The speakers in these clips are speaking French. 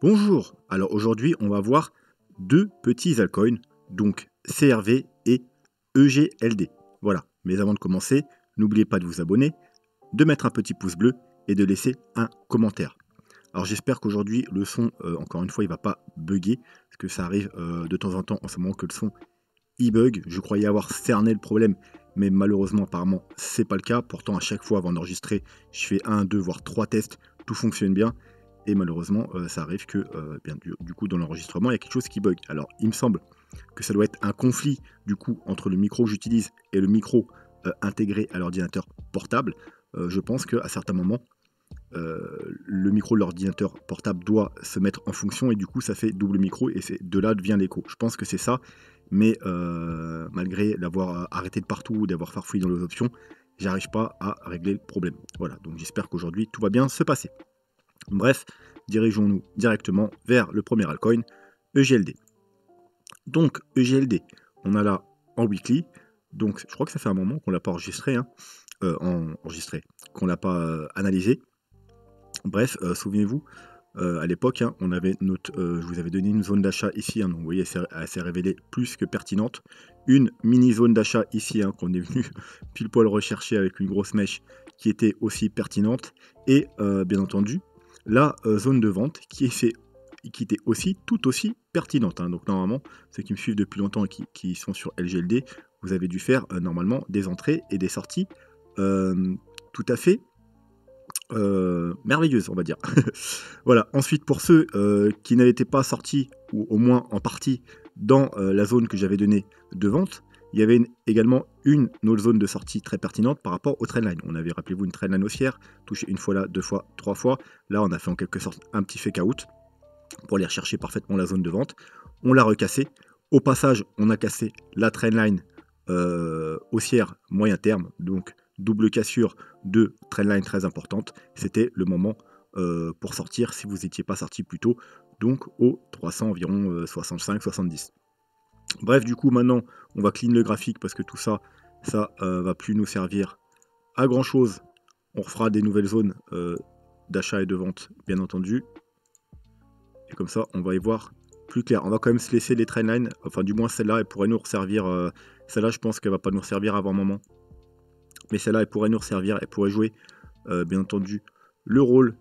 Bonjour, alors aujourd'hui on va voir deux petits altcoins, donc CRV et EGLD. Voilà, mais avant de commencer, n'oubliez pas de vous abonner, de mettre un petit pouce bleu et de laisser un commentaire. Alors j'espère qu'aujourd'hui le son, encore une fois, il va pas bugger, parce que ça arrive de temps en temps en ce moment que le son il bug. Je croyais avoir cerné le problème, mais malheureusement apparemment c'est pas le cas. Pourtant à chaque fois avant d'enregistrer, je fais un, deux, voire trois tests, tout fonctionne bien. Et malheureusement, ça arrive que bien, du coup, dans l'enregistrement, il y a quelque chose qui bug. Alors, il me semble que ça doit être un conflit, du coup, entre le micro que j'utilise et le micro intégré à l'ordinateur portable. Je pense qu'à certains moments, le micro de l'ordinateur portable doit se mettre en fonction et du coup, ça fait double micro et c'est de là vient l'écho. Je pense que c'est ça, mais malgré l'avoir arrêté de partout, d'avoir farfouillé dans les options, j'arrive pas à régler le problème. Voilà, donc j'espère qu'aujourd'hui, tout va bien se passer. Bref, dirigeons-nous directement vers le premier altcoin, EGLD. Donc, EGLD, on a là en weekly, donc je crois que ça fait un moment qu'on ne l'a pas enregistré, qu'on ne l'a pas analysé. Bref, souvenez-vous, à l'époque, on avait je vous avais donné une zone d'achat ici, donc vous voyez, elle s'est révélée plus que pertinente. Une mini zone d'achat ici, qu'on est venu pile poil rechercher avec une grosse mèche qui était aussi pertinente. Et bien entendu, la zone de vente qui était aussi tout aussi pertinente. Donc normalement, ceux qui me suivent depuis longtemps et qui sont sur LGLD, vous avez dû faire normalement des entrées et des sorties tout à fait merveilleuse, on va dire. Voilà. Ensuite, pour ceux qui n'étaient pas sortis, ou au moins en partie, dans la zone que j'avais donnée de vente, il y avait également une autre zone de sortie très pertinente par rapport au trendline. On avait, rappelez-vous, une trendline haussière, touché une fois là, deux fois, trois fois. Là, on a fait en quelque sorte un petit fake out pour aller rechercher parfaitement la zone de vente. On l'a recassé. Au passage, on a cassé la trendline haussière moyen terme, donc double cassure de trendline très importante. C'était le moment pour sortir si vous n'étiez pas sorti plus tôt, donc aux 300 environ 65-70. Bref, du coup maintenant on va clean le graphique parce que tout ça, va plus nous servir à grand chose. On refera des nouvelles zones d'achat et de vente, bien entendu. Et comme ça, on va y voir plus clair. On va quand même se laisser les trendlines, enfin du moins celle-là, elle pourrait nous resservir. Celle-là, je pense qu'elle va pas nous servir avant un moment. Mais celle-là, elle pourrait nous resservir, elle pourrait jouer, bien entendu, le rôle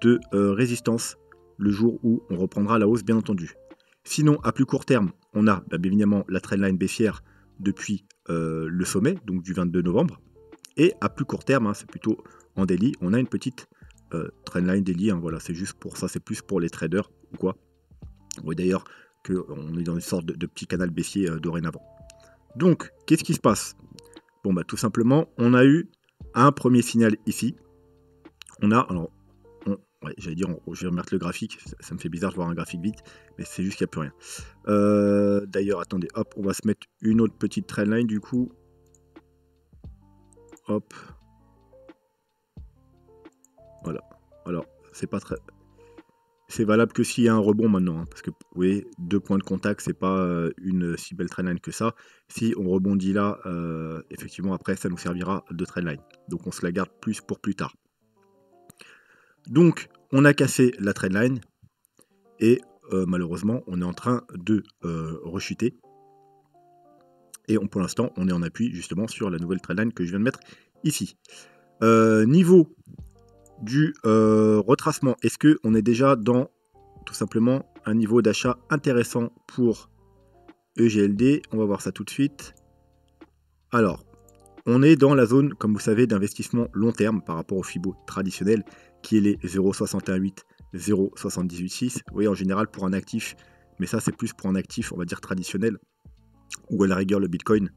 de résistance le jour où on reprendra la hausse, bien entendu. Sinon, à plus court terme, on a bien évidemment la trendline baissière depuis le sommet, donc du 22 novembre. Et à plus court terme, c'est plutôt en daily, on a une petite trendline daily. Voilà, c'est juste pour ça, c'est plus pour les traders ou quoi. Vous voyez d'ailleurs qu'on est dans une sorte de petit canal baissier dorénavant. Donc, qu'est-ce qui se passe? Bon, tout simplement, on a eu un premier signal ici. On a, alors, ouais, j'allais dire, je vais remettre le graphique, ça me fait bizarre de voir un graphique vite, mais c'est juste qu'il n'y a plus rien. D'ailleurs, attendez, hop, on va se mettre une autre petite trendline du coup. Hop. Voilà. Alors, c'est pas très... C'est valable que s'il y a un rebond maintenant, parce que vous voyez, deux points de contact, c'est pas une si belle trendline que ça. Si on rebondit là, effectivement, après, ça nous servira de trendline. Donc, on se la garde plus pour plus tard. Donc, on a cassé la trendline et malheureusement, on est en train de rechuter. Et pour l'instant, on est en appui justement sur la nouvelle trendline que je viens de mettre ici. Niveau du retracement, est-ce qu'on est déjà dans tout simplement un niveau d'achat intéressant pour EGLD? On va voir ça tout de suite. Alors, on est dans la zone, comme vous savez, d'investissement long terme par rapport au Fibo traditionnel, qui est les 0,618, 0,786. Vous voyez, en général, pour un actif, mais ça, c'est plus pour un actif, on va dire, traditionnel, ou à la rigueur le Bitcoin.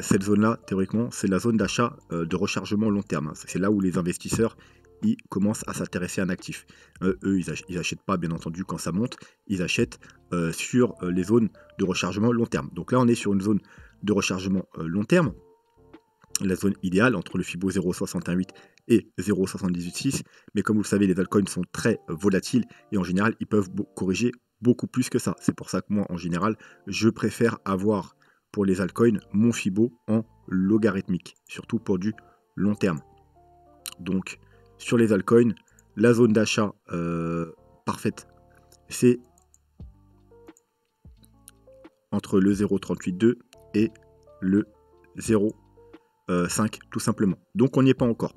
Cette zone-là, théoriquement, c'est la zone d'achat de rechargement long terme. C'est là où les investisseurs ils commencent à s'intéresser à un actif. Eux, ils n'achètent pas, bien entendu, quand ça monte. Ils achètent sur les zones de rechargement long terme. Donc là, on est sur une zone de rechargement long terme. La zone idéale entre le Fibo 0,618 et 0,786. Mais comme vous le savez, les altcoins sont très volatiles et en général, ils peuvent corriger beaucoup plus que ça. C'est pour ça que moi, en général, je préfère avoir pour les altcoins mon Fibo en logarithmique, surtout pour du long terme. Donc, sur les altcoins, la zone d'achat parfaite c'est entre le 0,382 et le 0,5 tout simplement. Donc on n'y est pas encore.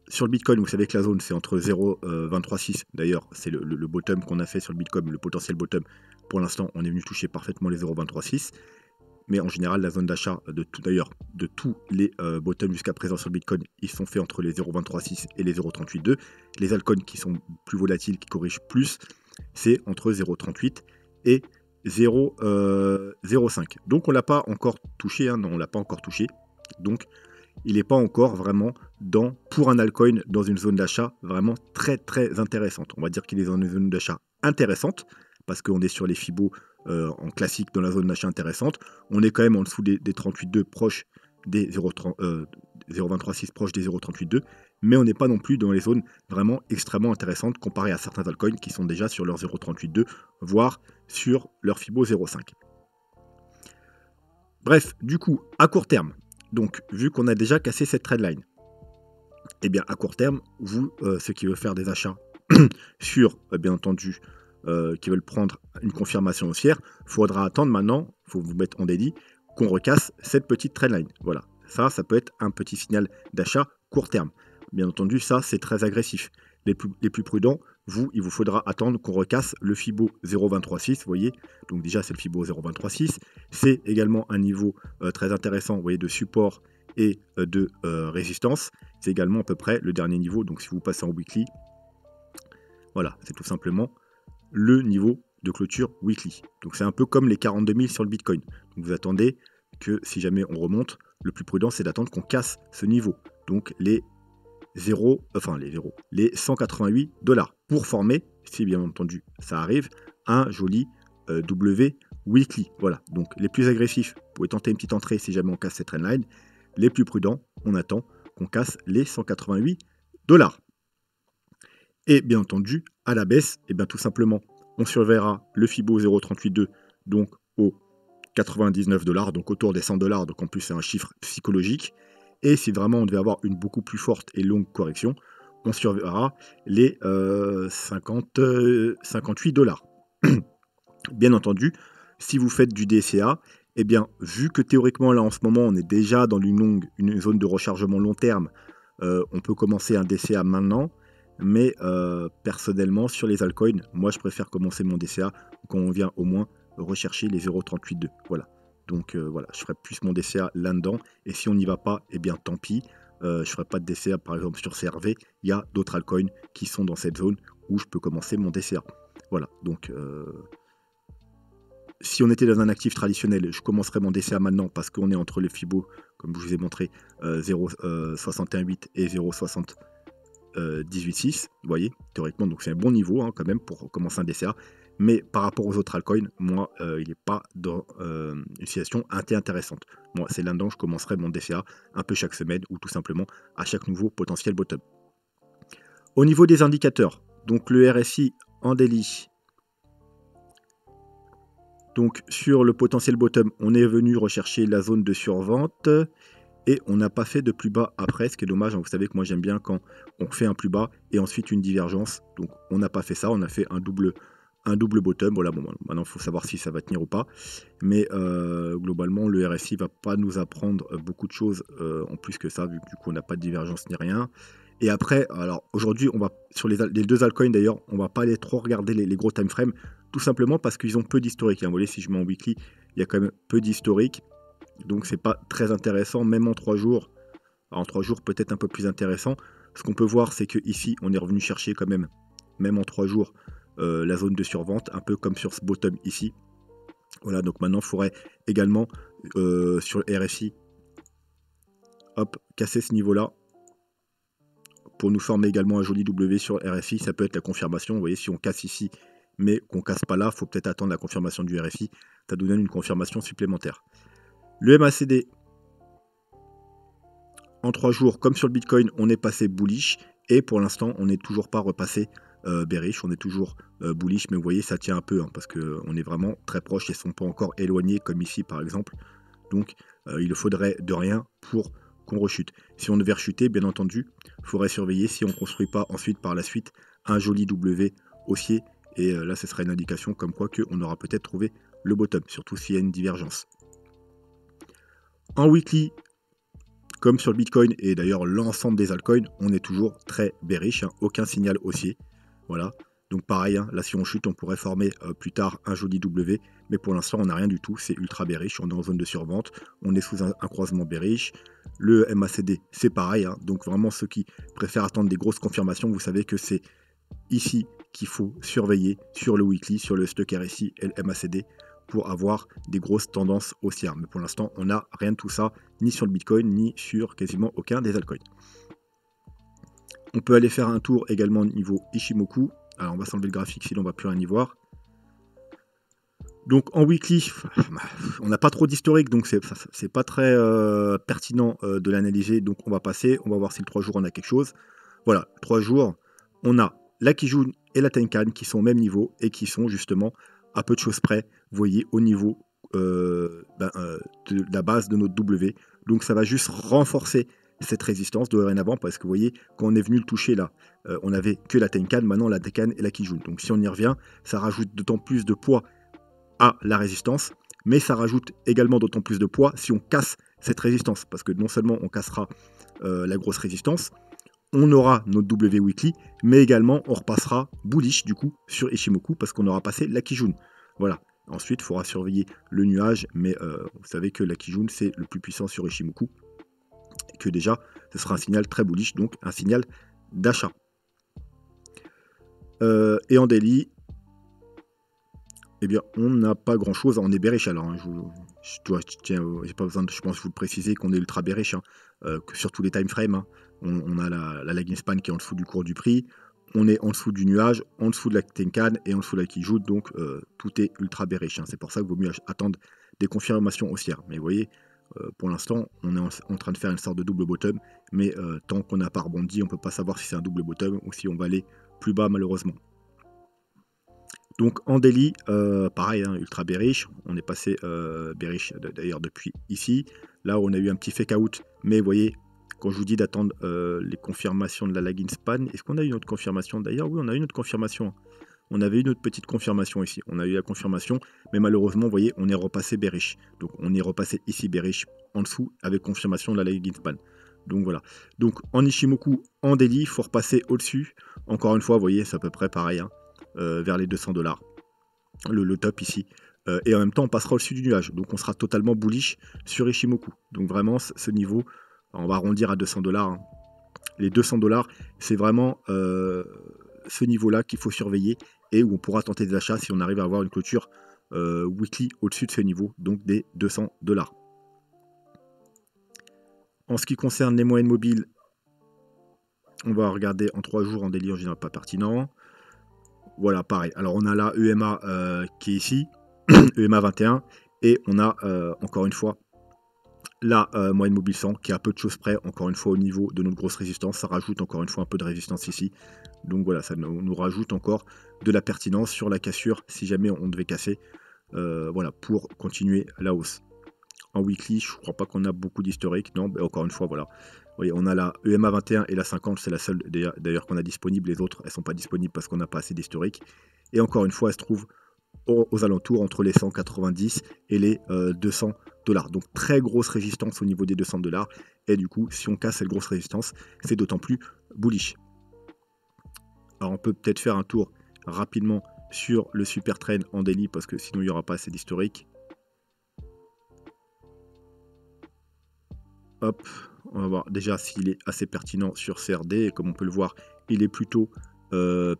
Sur le Bitcoin, vous savez que la zone c'est entre 0,236. D'ailleurs, c'est le bottom qu'on a fait sur le Bitcoin, le potentiel bottom. Pour l'instant, on est venu toucher parfaitement les 0,236. Mais en général, la zone d'achat de tous les bottoms jusqu'à présent sur le Bitcoin, ils sont faits entre les 0,236 et les 0,382. Les altcoins qui sont plus volatiles, qui corrigent plus, c'est entre 0,38 et 0,05. Donc on l'a pas encore touché, hein, non, on l'a pas encore touché. Donc il n'est pas encore vraiment pour un altcoin dans une zone d'achat vraiment très très intéressante. On va dire qu'il est dans une zone d'achat intéressante parce qu'on est sur les Fibos en classique dans la zone d'achat intéressante. On est quand même en dessous des 38,2 proches des 0,236 proches des 0,38,2, mais on n'est pas non plus dans les zones vraiment extrêmement intéressantes comparé à certains altcoins qui sont déjà sur leur 0,38,2, voire sur leur Fibo 0,5. Bref, du coup, à court terme, donc vu qu'on a déjà cassé cette trendline, et bien à court terme, vous, ceux qui veulent faire des achats sur, bien entendu, qui veulent prendre une confirmation haussière, il faudra attendre maintenant, il faut vous mettre en délit, qu'on recasse cette petite trendline. Voilà, ça peut être un petit signal d'achat court terme. Bien entendu, ça, c'est très agressif. Les plus prudents, il vous faudra attendre qu'on recasse le Fibo 0,236, vous voyez. Donc déjà, c'est le Fibo 0,236. C'est également un niveau très intéressant, vous voyez, de support et de résistance. C'est également à peu près le dernier niveau. Donc si vous passez en weekly, voilà, c'est tout simplement le niveau de clôture weekly. Donc c'est un peu comme les 42 000 sur le Bitcoin. Donc vous attendez que si jamais on remonte, le plus prudent c'est d'attendre qu'on casse ce niveau. Donc les 188 $ pour former, si bien entendu ça arrive, un joli W weekly. Voilà, donc les plus agressifs, vous pouvez tenter une petite entrée si jamais on casse cette trendline. Les plus prudents, on attend qu'on casse les 188 $. Et bien entendu, à la baisse, et bien tout simplement, on surveillera le Fibo 0,382 donc aux 99 $, donc autour des 100 $, donc en plus c'est un chiffre psychologique. Et si vraiment on devait avoir une beaucoup plus forte et longue correction, on surveillera les 58 $. Bien entendu, si vous faites du DCA, eh bien, vu que théoriquement là en ce moment on est déjà dans une zone de rechargement long terme, on peut commencer un DCA maintenant. Mais personnellement, sur les altcoins, moi je préfère commencer mon DCA quand on vient au moins rechercher les 0,382. Voilà. Donc voilà, je ferai plus mon DCA là-dedans. Et si on n'y va pas, eh bien tant pis. Je ne ferai pas de DCA par exemple sur CRV. Il y a d'autres altcoins qui sont dans cette zone où je peux commencer mon DCA. Voilà. Donc si on était dans un actif traditionnel, je commencerai mon DCA maintenant parce qu'on est entre les Fibo, comme je vous ai montré, 0,618 et 0,60. 18,6, vous voyez, théoriquement, donc c'est un bon niveau hein, quand même pour commencer un DCA, mais par rapport aux autres altcoins, moi, il n'est pas dans une situation intéressante. Moi, c'est là-dedans que je commencerai mon DCA un peu chaque semaine ou tout simplement à chaque nouveau potentiel bottom. Au niveau des indicateurs, donc le RSI en daily, donc sur le potentiel bottom, on est venu rechercher la zone de survente. Et on n'a pas fait de plus bas après, ce qui est dommage. Vous savez que moi j'aime bien quand on fait un plus bas et ensuite une divergence. Donc on n'a pas fait ça, on a fait un double bottom. Voilà, bon, maintenant il faut savoir si ça va tenir ou pas. Mais globalement, le RSI ne va pas nous apprendre beaucoup de choses en plus que ça, vu que du coup on n'a pas de divergence ni rien. Et après, alors aujourd'hui, on va sur les deux altcoins d'ailleurs, on va pas aller trop regarder les gros time frames, tout simplement parce qu'ils ont peu d'historique. Vous voyez, si je mets en weekly, il y a quand même peu d'historique. Donc c'est pas très intéressant, même en 3 jours. Alors, en 3 jours, peut-être un peu plus intéressant. Ce qu'on peut voir, c'est que ici, on est revenu chercher quand même en 3 jours, la zone de survente, un peu comme sur ce bottom ici. Voilà, donc maintenant, il faudrait également, sur le RSI, hop, casser ce niveau-là, pour nous former également un joli W sur le RSI. Ça peut être la confirmation, vous voyez, si on casse ici, mais qu'on casse pas là, il faut peut-être attendre la confirmation du RSI. Ça nous donne une confirmation supplémentaire. Le MACD, en 3 jours, comme sur le Bitcoin, on est passé bullish. Et pour l'instant, on n'est toujours pas repassé bearish. On est toujours bullish. Mais vous voyez, ça tient un peu. Hein, parce qu'on est vraiment très proche et ne sont pas encore éloignés, comme ici par exemple. Donc, il faudrait de rien pour qu'on rechute. Si on devait rechuter, bien entendu, il faudrait surveiller si on ne construit pas ensuite, par la suite, un joli W haussier. Et là, ce sera une indication comme quoi qu'on aura peut-être trouvé le bottom, surtout s'il y a une divergence. En weekly, comme sur le Bitcoin et d'ailleurs l'ensemble des altcoins, on est toujours très bearish, hein, aucun signal haussier. Voilà. Donc pareil, hein, là si on chute, on pourrait former plus tard un joli W, mais pour l'instant on n'a rien du tout, c'est ultra bearish, on est en zone de survente, on est sous un croisement bearish. Le MACD, c'est pareil, hein, donc vraiment ceux qui préfèrent attendre des grosses confirmations, vous savez que c'est ici qu'il faut surveiller sur le weekly, sur le stock RSI et le MACD pour avoir des grosses tendances haussières. Mais pour l'instant, on n'a rien de tout ça, ni sur le Bitcoin, ni sur quasiment aucun des altcoins. On peut aller faire un tour également au niveau Ichimoku. Alors on va s'enlever le graphique, sinon on ne va plus rien y voir. Donc en weekly, on n'a pas trop d'historique, donc c'est pas très pertinent de l'analyser. Donc on va passer, on va voir si le 3 jours on a quelque chose. Voilà, 3 jours, on a la Kijun et la Tenkan qui sont au même niveau et qui sont justement à peu de choses près, vous voyez, au niveau de la base de notre W. Donc ça va juste renforcer cette résistance dorénavant parce que vous voyez, quand on est venu le toucher là, on n'avait que la Tenkan, maintenant la Tenkan et la Kijun. Donc si on y revient, ça rajoute d'autant plus de poids à la résistance, mais ça rajoute également d'autant plus de poids si on casse cette résistance, parce que non seulement on cassera la grosse résistance, on aura notre W weekly, mais également on repassera bullish du coup sur Ichimoku parce qu'on aura passé la Kijun. Voilà. Ensuite, il faudra surveiller le nuage, mais vous savez que la Kijun c'est le plus puissant sur Ichimoku, et que déjà ce sera un signal très bullish, donc un signal d'achat. Et en daily, eh bien, on n'a pas grand chose. On est bearish alors. Hein. J'ai pas besoin de, je pense, vous le préciser qu'on est ultra bearish, hein, sur tous les time frames. Hein. On a la lagging span qui est en dessous du cours du prix. On est en dessous du nuage, en dessous de la Tenkan et en dessous de la Kijun. Donc, tout est ultra bearish. Hein. C'est pour ça qu'il vaut mieux attendre des confirmations haussières. Mais vous voyez, pour l'instant, on est en train de faire une sorte de double bottom. Mais tant qu'on n'a pas rebondi, on ne peut pas savoir si c'est un double bottom ou si on va aller plus bas, malheureusement. Donc en daily, pareil, hein, ultra bearish. On est passé bearish d'ailleurs depuis ici. Là, on a eu un petit fake out. Mais vous voyez, quand je vous dis d'attendre les confirmations de la lagging span, est-ce qu'on a eu une autre confirmation d'ailleurs? Oui, on a eu une autre confirmation. On avait une autre petite confirmation ici. On a eu la confirmation, mais malheureusement, vous voyez, on est repassé bearish. Donc on est repassé ici bearish en dessous avec confirmation de la lagging span. Donc voilà. Donc en Ichimoku, en daily, il faut repasser au-dessus. Encore une fois, vous voyez, c'est à peu près pareil. Hein. Vers les 200$, le top ici, et en même temps on passera au-dessus du nuage, donc on sera totalement bullish sur Ichimoku. Donc vraiment ce niveau, on va arrondir à 200$, hein. Les 200$, c'est vraiment ce niveau là qu'il faut surveiller et où on pourra tenter des achats si on arrive à avoir une clôture weekly au-dessus de ce niveau, donc des 200$. En ce qui concerne les moyennes mobiles, on va regarder en 3 jours en daily, en général pas pertinent. Voilà, pareil. Alors, on a la EMA qui est ici, EMA 21, et on a, encore une fois, la moyenne mobile 100 qui est à peu de choses près, encore une fois, au niveau de notre grosse résistance. Ça rajoute encore une fois un peu de résistance ici. Donc voilà, ça nous rajoute encore de la pertinence sur la cassure, si jamais on devait casser, voilà, pour continuer la hausse. En weekly, je ne crois pas qu'on a beaucoup d'historique. Non, mais encore une fois, voilà. Oui, on a la EMA 21 et la 50, c'est la seule d'ailleurs qu'on a disponible. Les autres, elles ne sont pas disponibles parce qu'on n'a pas assez d'historique. Et encore une fois, elles se trouvent aux alentours entre les 190 et les 200$. Donc très grosse résistance au niveau des 200$. Et du coup, si on casse cette grosse résistance, c'est d'autant plus bullish. Alors on peut peut-être faire un tour rapidement sur le super trend en daily parce que sinon il n'y aura pas assez d'historique. Hop, on va voir déjà s'il est assez pertinent sur CRD. Et comme on peut le voir, il est plutôt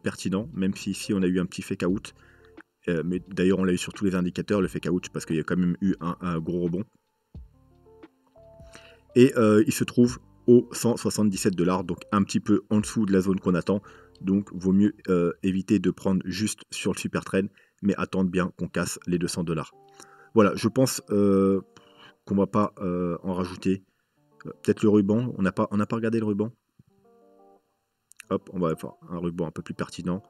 pertinent, même si ici on a eu un petit fake out. Mais d'ailleurs, on l'a eu sur tous les indicateurs, le fake out, parce qu'il y a quand même eu un gros rebond. Et il se trouve aux 177$, donc un petit peu en dessous de la zone qu'on attend. Donc, vaut mieux éviter de prendre juste sur le super trend, mais attendre bien qu'on casse les 200$. Voilà, je pense qu'on va pas en rajouter. Peut-être le ruban, on n'a pas regardé le ruban. Hop, on va faire un ruban un peu plus pertinent.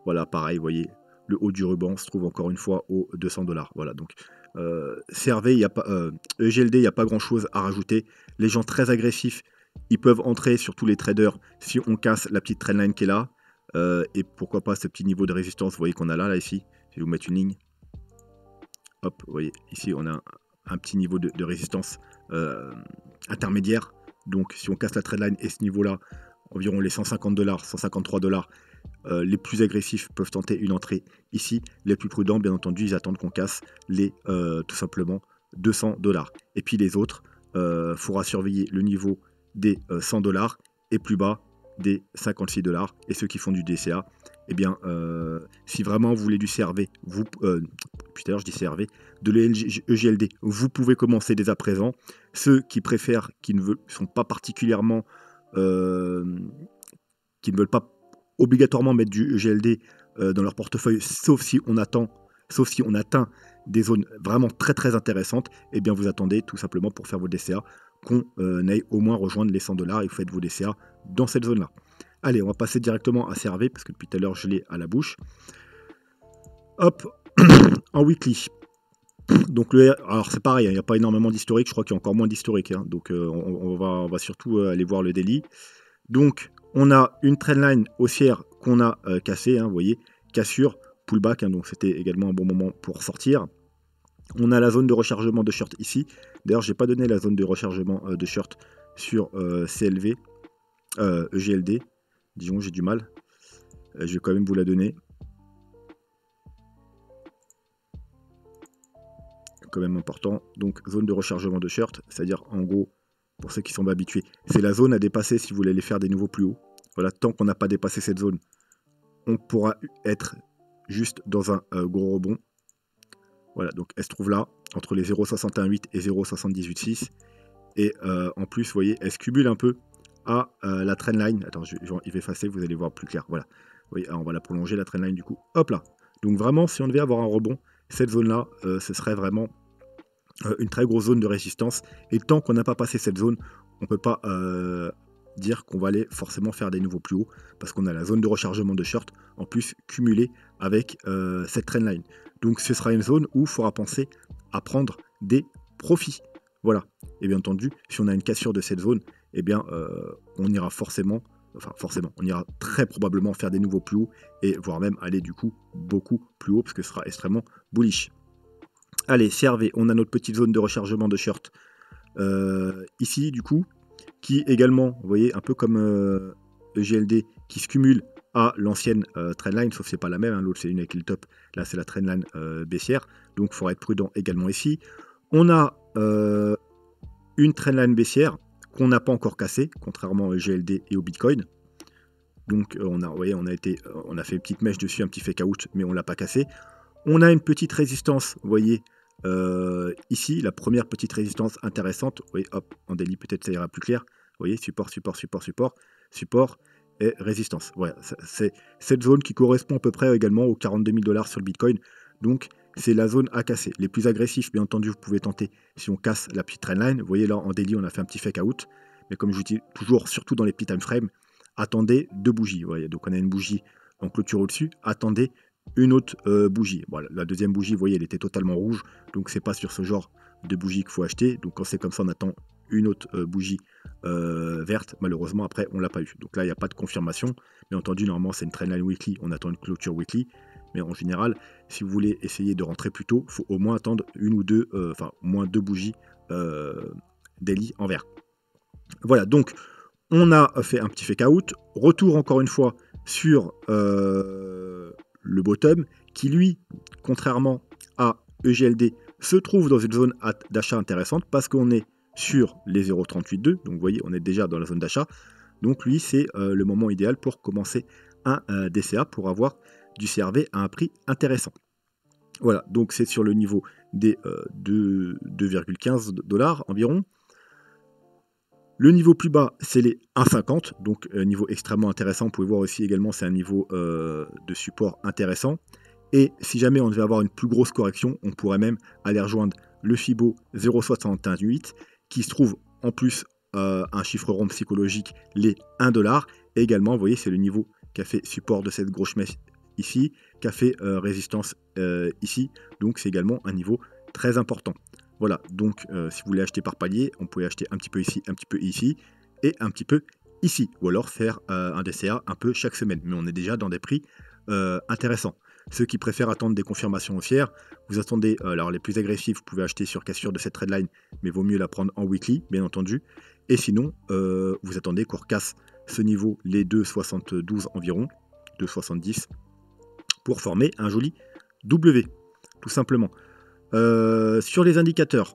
Voilà, pareil, vous voyez, le haut du ruban se trouve encore une fois aux 200$. Voilà, donc CRV, il n'y a pas, EGLD, il n'y a pas grand-chose à rajouter. Les gens très agressifs, ils peuvent entrer sur tous les traders si on casse la petite trendline qui est là. et pourquoi pas ce petit niveau de résistance, vous voyez qu'on a là ici. Je vais vous mettre une ligne. Hop, vous voyez, ici on a un petit niveau de résistance intermédiaire. Donc si on casse la trendline et ce niveau-là, environ les 150 $, 153 $, les plus agressifs peuvent tenter une entrée ici. Les plus prudents, bien entendu, ils attendent qu'on casse les tout simplement 200 $. Et puis les autres, faudra surveiller le niveau des 100 $ et plus bas des 56 $. Et ceux qui font du DCA, eh bien, si vraiment vous voulez du CRV, vous, puis d'ailleurs je dis CRV, de l'EGLD, vous pouvez commencer dès à présent. Ceux qui préfèrent, qui ne sont pas particulièrement, qui ne veulent pas obligatoirement mettre du EGLD dans leur portefeuille, sauf si on atteint des zones vraiment très très intéressantes, eh bien vous attendez tout simplement pour faire vos DCA qu'on aille au moins rejoindre les 100 $ et vous faites vos DCA dans cette zone-là. Allez, on va passer directement à CRV, parce que depuis tout à l'heure, je l'ai à la bouche. Hop, en weekly. Donc, alors c'est pareil, il n'y a pas énormément d'historique, je crois qu'il y a encore moins d'historique. Hein, donc, on va surtout aller voir le daily. Donc, on a une trendline haussière qu'on a cassée, hein, vous voyez, cassure, pullback, hein, donc c'était également un bon moment pour sortir. On a la zone de rechargement de short ici. D'ailleurs, je n'ai pas donné la zone de rechargement de short sur CLV, EGLD. Disons, j'ai du mal. Je vais quand même vous la donner. Quand même important. Donc, zone de rechargement de short, c'est-à-dire en gros, pour ceux qui sont pas habitués, c'est la zone à dépasser si vous voulez aller faire des nouveaux plus hauts. Voilà, tant qu'on n'a pas dépassé cette zone, on pourra être juste dans un gros rebond. Voilà, donc elle se trouve là, entre les 0,618 et 0,786. Et en plus, vous voyez, elle se cumule un peu à la trendline. Attends, il va effacer, vous allez voir plus clair. Voilà. Oui, on va la prolonger, la trendline du coup. Hop là. Donc vraiment, si on devait avoir un rebond, cette zone-là, ce serait vraiment une très grosse zone de résistance. Et tant qu'on n'a pas passé cette zone, on ne peut pas dire qu'on va aller forcément faire des nouveaux plus hauts, parce qu'on a la zone de rechargement de short, en plus cumulée avec cette trendline. Donc ce sera une zone où il faudra penser à prendre des profits. Voilà. Et bien entendu, si on a une cassure de cette zone, eh bien, on ira on ira très probablement faire des nouveaux plus hauts, et voire même aller du coup beaucoup plus haut, parce que ce sera extrêmement bullish. Allez, CRV, on a notre petite zone de rechargement de short ici, du coup, qui également, vous voyez, un peu comme EGLD, qui se cumule à l'ancienne trendline, sauf que c'est pas la même, hein, l'autre c'est une avec le top, là c'est la trendline baissière, donc il faudra être prudent également ici. On a une trendline baissière qu'on n'a pas encore cassée, contrairement au EGLD et au Bitcoin. Donc on a fait une petite mèche dessus, un petit fake out, mais on l'a pas cassé. On a une petite résistance, vous voyez, ici, la première petite résistance intéressante. Vous voyez, hop, en daily, peut-être ça ira plus clair. Vous voyez, support, support, support, support, support et résistance. Voilà, c'est cette zone qui correspond à peu près également aux 42 000 $ sur le Bitcoin. Donc, c'est la zone à casser. Les plus agressifs, bien entendu, vous pouvez tenter si on casse la petite trendline. Vous voyez, là, en daily, on a fait un petit fake out. Mais comme je vous dis toujours, surtout dans les petits time frames, attendez deux bougies. Vous voyez, donc on a une bougie en clôture au-dessus. Attendez une autre bougie. Voilà, la deuxième bougie, vous voyez, elle était totalement rouge, donc c'est pas sur ce genre de bougie qu'il faut acheter. Donc quand c'est comme ça, on attend une autre bougie verte. Malheureusement, après, on l'a pas eu. Donc là, il n'y a pas de confirmation. Bien entendu, normalement, c'est une trendline weekly, on attend une clôture weekly. Mais en général, si vous voulez essayer de rentrer plus tôt, il faut au moins attendre une ou deux, enfin, au moins deux bougies daily en vert. Voilà, donc on a fait un petit fake out. Retour encore une fois sur le bottom, qui lui, contrairement à EGLD, se trouve dans une zone d'achat intéressante, parce qu'on est sur les 0,382, donc vous voyez, on est déjà dans la zone d'achat. Donc lui, c'est le moment idéal pour commencer un DCA, pour avoir du CRV à un prix intéressant. Voilà, donc c'est sur le niveau des 2,15 $ environ. Le niveau plus bas, c'est les 1,50, donc niveau extrêmement intéressant. Vous pouvez voir aussi également, c'est un niveau de support intéressant. Et si jamais on devait avoir une plus grosse correction, on pourrait même aller rejoindre le Fibo 0,618, qui se trouve en plus un chiffre rond psychologique, les 1 $. Et également, vous voyez, c'est le niveau qui a fait support de cette grosse mèche ici, qui a fait résistance ici. Donc c'est également un niveau très important. Voilà, donc si vous voulez acheter par palier, on peut acheter un petit peu ici, un petit peu ici et un petit peu ici, ou alors faire un DCA un peu chaque semaine. Mais on est déjà dans des prix intéressants. Ceux qui préfèrent attendre des confirmations haussières, vous attendez, alors les plus agressifs, vous pouvez acheter sur cassure de cette trendline, mais vaut mieux la prendre en weekly, bien entendu. Et sinon, vous attendez qu'on recasse ce niveau, les 2,72 environ, 2,70, pour former un joli W, tout simplement. Sur les indicateurs,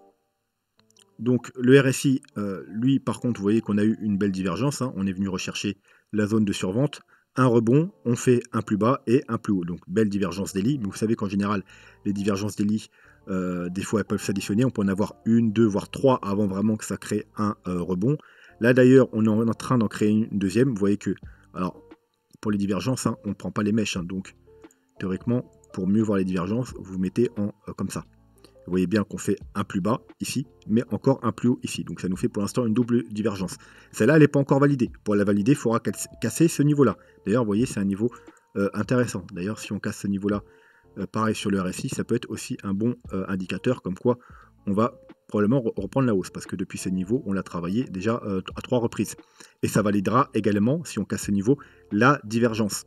donc le RSI, lui par contre, vous voyez qu'on a eu une belle divergence, hein. On est venu rechercher la zone de survente, un rebond, on fait un plus bas et un plus haut. Donc belle divergence daily, mais vous savez qu'en général, les divergences daily, des fois elles peuvent s'additionner, on peut en avoir une, deux, voire trois avant vraiment que ça crée un rebond. Là d'ailleurs, on est en train d'en créer une deuxième, vous voyez que, alors pour les divergences, hein, on ne prend pas les mèches, hein, donc théoriquement, pour mieux voir les divergences, vous mettez en comme ça. Vous voyez bien qu'on fait un plus bas ici, mais encore un plus haut ici. Donc ça nous fait pour l'instant une double divergence. Celle-là, elle n'est pas encore validée. Pour la valider, il faudra casser ce niveau-là. D'ailleurs, vous voyez, c'est un niveau intéressant. D'ailleurs, si on casse ce niveau-là, pareil sur le RSI, ça peut être aussi un bon indicateur, comme quoi on va probablement reprendre la hausse, parce que depuis ce niveau, on l'a travaillé déjà à 3 reprises. Et ça validera également, si on casse ce niveau, la divergence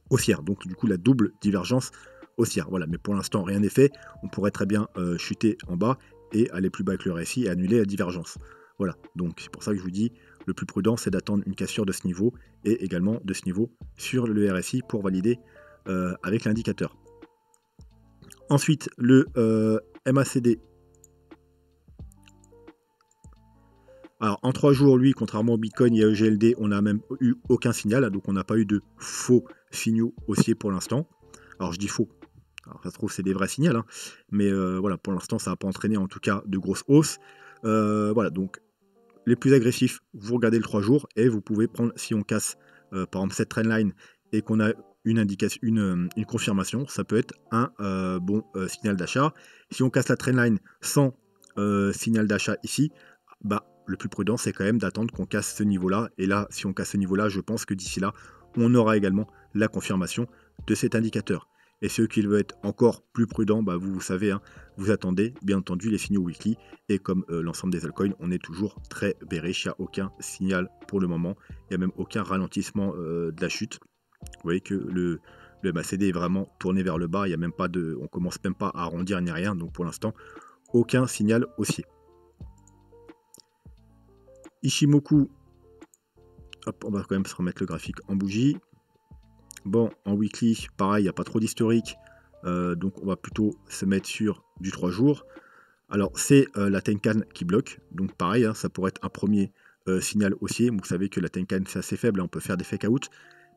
haussière. Donc du coup, la double divergence haussière. Voilà, mais pour l'instant, rien n'est fait. On pourrait très bien chuter en bas et aller plus bas avec le RSI et annuler la divergence. Voilà, donc c'est pour ça que je vous dis, le plus prudent, c'est d'attendre une cassure de ce niveau et également de ce niveau sur le RSI pour valider avec l'indicateur. Ensuite, le MACD. Alors, en 3 jours, lui, contrairement au Bitcoin et à EGLD, on n'a même eu aucun signal, donc on n'a pas eu de faux signaux haussiers pour l'instant. Alors, je dis faux. Alors, ça se trouve, c'est des vrais signaux, hein. Mais voilà, pour l'instant, ça n'a pas entraîné en tout cas de grosses hausses. Voilà, donc les plus agressifs, vous regardez le 3 jours et vous pouvez prendre, si on casse par exemple cette trendline et qu'on a une indication, une confirmation, ça peut être un bon signal d'achat. Si on casse la trendline sans signal d'achat ici, bah, le plus prudent, c'est quand même d'attendre qu'on casse ce niveau-là. Et là, si on casse ce niveau-là, je pense que d'ici là, on aura également la confirmation de cet indicateur. Et ceux qui veulent être encore plus prudents, bah vous savez, hein, vous attendez bien entendu les signaux weekly. Et comme l'ensemble des altcoins, on est toujours très bearish. Il n'y a aucun signal pour le moment. Il n'y a même aucun ralentissement de la chute. Vous voyez que le MACD est vraiment tourné vers le bas. Il y a même pas de, on commence même pas à arrondir ni rien. Donc pour l'instant, aucun signal haussier. Ishimoku, hop, on va quand même se remettre le graphique en bougie. Bon, en weekly, pareil, il n'y a pas trop d'historique. Donc on va plutôt se mettre sur du 3 jours. Alors c'est la Tenkan qui bloque. Donc pareil, hein, ça pourrait être un premier signal haussier. Vous savez que la Tenkan c'est assez faible, hein, on peut faire des fake out.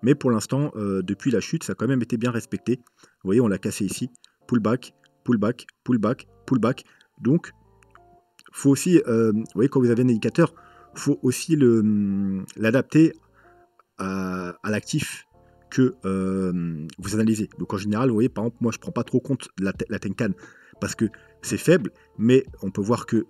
Mais pour l'instant, depuis la chute, ça a quand même été bien respecté. Vous voyez, on l'a cassé ici. Pullback, pullback, pullback, pullback. Donc, faut aussi, vous voyez, quand vous avez un indicateur, faut aussi l'adapter à l'actif que vous analysez. Donc en général, vous voyez, par exemple, moi je prends pas trop compte de la Tenkan parce que c'est faible, mais on peut voir que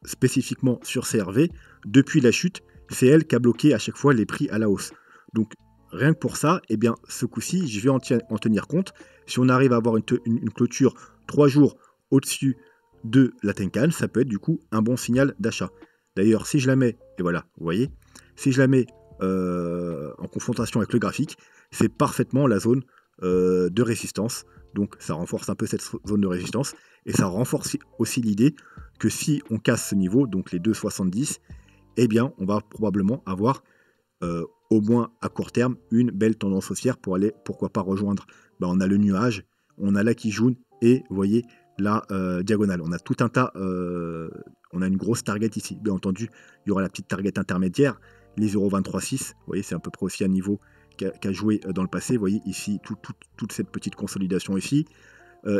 spécifiquement sur CRV, depuis la chute, c'est elle qui a bloqué à chaque fois les prix à la hausse. Donc rien que pour ça, eh bien ce coup-ci, je vais en tenir compte. Si on arrive à avoir une clôture 3 jours au-dessus de la Tenkan, ça peut être du coup un bon signal d'achat. D'ailleurs, si je la mets, et voilà, vous voyez, si je la mets en confrontation avec le graphique, c'est parfaitement la zone de résistance. Donc ça renforce un peu cette zone de résistance et ça renforce aussi l'idée que si on casse ce niveau, donc les 2,70, eh bien on va probablement avoir au moins à court terme une belle tendance haussière pour aller, pourquoi pas rejoindre. Ben, on a le nuage, on a la Kijun et vous voyez la diagonale. On a tout un tas, on a une grosse target ici. Bien entendu, il y aura la petite target intermédiaire, les 0,236. Vous voyez, c'est à peu près aussi un niveau qu'a joué dans le passé. Vous voyez ici toute cette petite consolidation ici.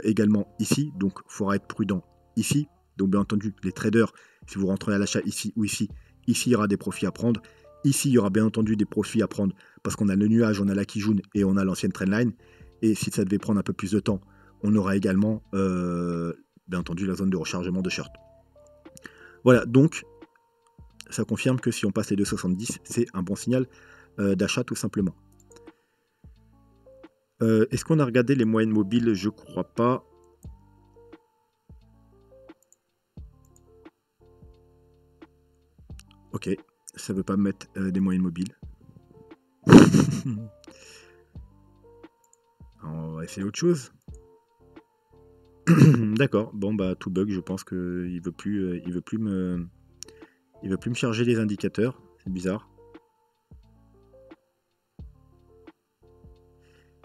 Également ici, donc il faudra être prudent ici. Donc bien entendu, les traders, si vous rentrez à l'achat ici ou ici, ici il y aura des profits à prendre. Ici, il y aura bien entendu des profits à prendre parce qu'on a le nuage, on a la Kijun et on a l'ancienne trendline. Et si ça devait prendre un peu plus de temps, on aura également, bien entendu, la zone de rechargement de short. Voilà, donc, ça confirme que si on passe les 2,70, c'est un bon signal d'achat tout simplement. Est-ce qu'on a regardé les moyennes mobiles? Je crois pas. Ok. Ça veut pas me mettre des moyennes mobiles. On va essayer autre chose. D'accord, bon bah tout bug, je pense que il veut plus me charger les indicateurs, c'est bizarre.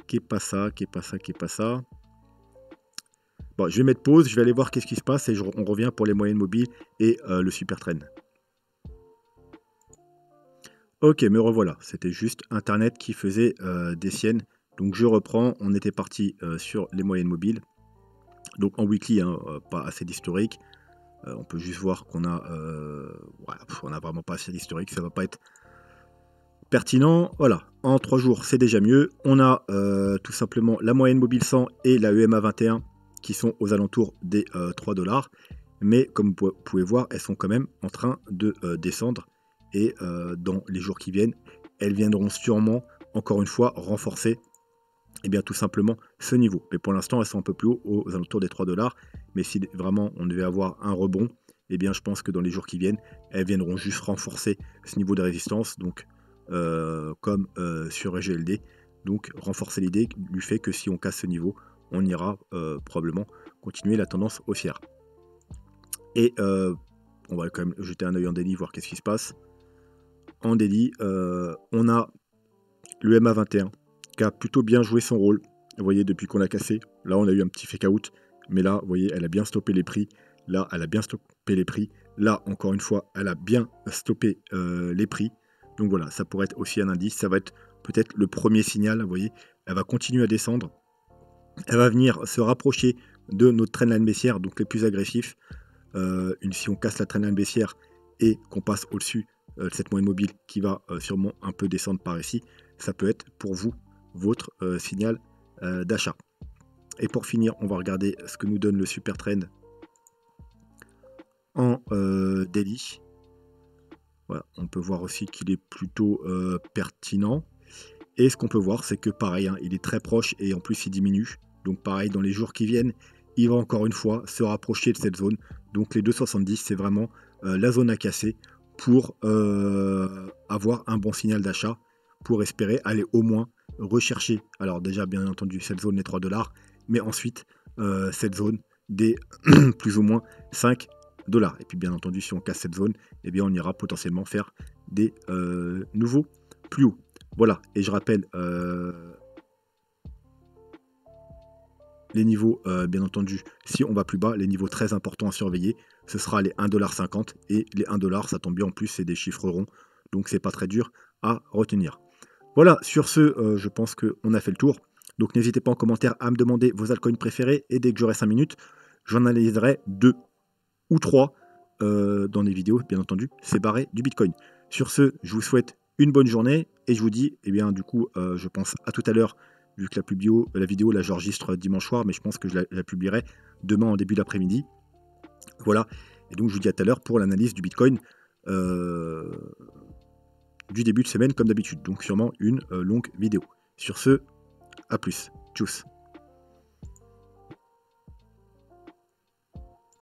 Qu'est pas ça. Bon, je vais mettre pause, je vais aller voir qu'est-ce qui se passe et on revient pour les moyennes mobiles et le super trend. Ok, me revoilà, c'était juste Internet qui faisait des siennes. Donc je reprends, on était parti sur les moyennes mobiles. Donc en weekly, hein, pas assez d'historique. On peut juste voir qu'on a, on a vraiment pas assez d'historique, ça va pas être pertinent. Voilà, en 3 jours, c'est déjà mieux. On a tout simplement la moyenne mobile 100 et la EMA 21 qui sont aux alentours des 3$. Mais comme vous pouvez voir, elles sont quand même en train de descendre. Et dans les jours qui viennent, elles viendront sûrement, encore une fois, renforcer tout simplement ce niveau. Mais pour l'instant, elles sont un peu plus haut, aux alentours des 3$. Mais si vraiment on devait avoir un rebond, je pense que dans les jours qui viennent, elles viendront juste renforcer ce niveau de résistance. Donc, comme sur EGLD. Donc, renforcer l'idée du fait que si on casse ce niveau, on ira probablement continuer la tendance haussière. Et on va quand même jeter un œil en daily, voir qu'est-ce qui se passe. En daily, on a le MA21 qui a plutôt bien joué son rôle. Vous voyez, depuis qu'on l'a cassé, là on a eu un petit fake out, mais là, vous voyez, elle a bien stoppé les prix. Là, elle a bien stoppé les prix. Là, encore une fois, elle a bien stoppé les prix. Donc voilà, ça pourrait être aussi un indice. Ça va être peut-être le premier signal. Vous voyez, elle va continuer à descendre. Elle va venir se rapprocher de notre trendline baissière, donc les plus agressifs. Si on casse la trendline baissière et qu'on passe au-dessus de cette moyenne mobile qui va sûrement un peu descendre par ici, ça peut être pour vous votre signal d'achat. Et pour finir, on va regarder ce que nous donne le super trend en daily. Voilà, on peut voir aussi qu'il est plutôt pertinent. Et ce qu'on peut voir, c'est que pareil, hein, il est très proche et en plus il diminue. Donc pareil, dans les jours qui viennent, il va encore une fois se rapprocher de cette zone. Donc les 2,70, c'est vraiment la zone à casser pour avoir un bon signal d'achat, pour espérer aller au moins rechercher, alors déjà bien entendu cette zone des 3$, mais ensuite cette zone des plus ou moins 5$. Et puis bien entendu, si on casse cette zone, on ira potentiellement faire des nouveaux plus hauts. Voilà, et je rappelle les niveaux, bien entendu, si on va plus bas, les niveaux très importants à surveiller, ce sera les 1,50$, et les 1$, ça tombe bien, en plus, c'est des chiffres ronds, donc c'est pas très dur à retenir. Voilà, sur ce, je pense qu'on a fait le tour. Donc n'hésitez pas en commentaire à me demander vos altcoins préférés, et dès que j'aurai 5 minutes, j'en analyserai 2 ou 3 dans les vidéos, bien entendu, séparées du Bitcoin. Sur ce, je vous souhaite une bonne journée, et je vous dis, du coup, je pense à tout à l'heure, vu que la vidéo, là, j'enregistre dimanche soir, mais je pense que je la publierai demain en début d'après-midi. Voilà, et donc je vous dis à tout à l'heure pour l'analyse du Bitcoin du début de semaine, comme d'habitude. Donc sûrement une longue vidéo. Sur ce, à plus. Tchuss.